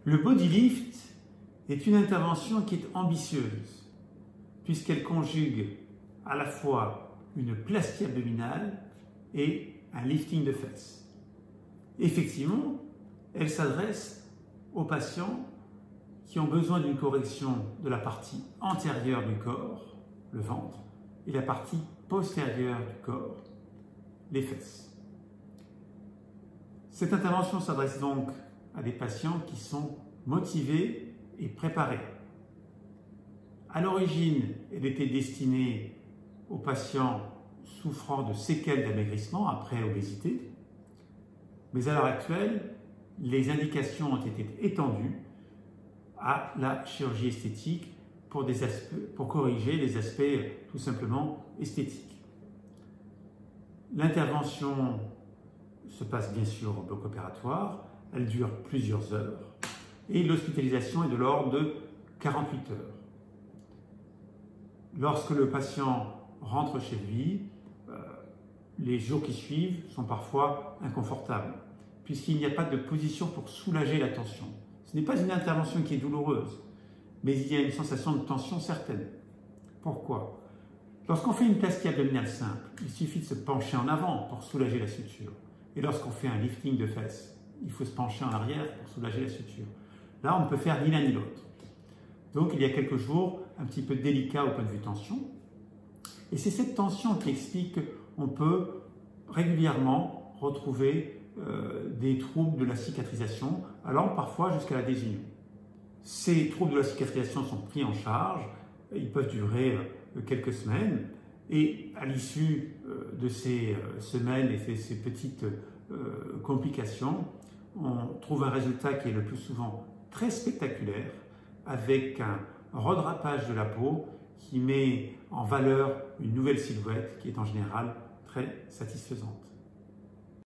Le body lift est une intervention qui est ambitieuse puisqu'elle conjugue à la fois une plastie abdominale et un lifting de fesses. Effectivement, elle s'adresse aux patients qui ont besoin d'une correction de la partie antérieure du corps, le ventre, et la partie postérieure du corps, les fesses. Cette intervention s'adresse donc à des patients qui sont motivés et préparés. À l'origine, elle était destinée aux patients souffrant de séquelles d'amaigrissement après obésité, mais à l'heure actuelle, les indications ont été étendues à la chirurgie esthétique pour corriger les aspects tout simplement esthétiques. L'intervention se passe bien sûr au bloc opératoire, elle dure plusieurs heures et l'hospitalisation est de l'ordre de 48 heures. Lorsque le patient rentre chez lui, les jours qui suivent sont parfois inconfortables puisqu'il n'y a pas de position pour soulager la tension. Ce n'est pas une intervention qui est douloureuse, mais il y a une sensation de tension certaine. Pourquoi? Lorsqu'on fait une plastie abdominale simple, il suffit de se pencher en avant pour soulager la suture. Et lorsqu'on fait un lifting de fesses, il faut se pencher en arrière pour soulager la suture. Là, on ne peut faire ni l'un ni l'autre. Donc, il y a quelques jours un petit peu délicat au point de vue tension. Et c'est cette tension qui explique qu'on peut régulièrement retrouver des troubles de la cicatrisation, allant parfois jusqu'à la désunion. Ces troubles de la cicatrisation sont pris en charge, ils peuvent durer quelques semaines, et à l'issue de ces semaines et ces petites complications, on trouve un résultat qui est le plus souvent très spectaculaire, avec un redrapage de la peau qui met en valeur une nouvelle silhouette qui est en général très satisfaisante.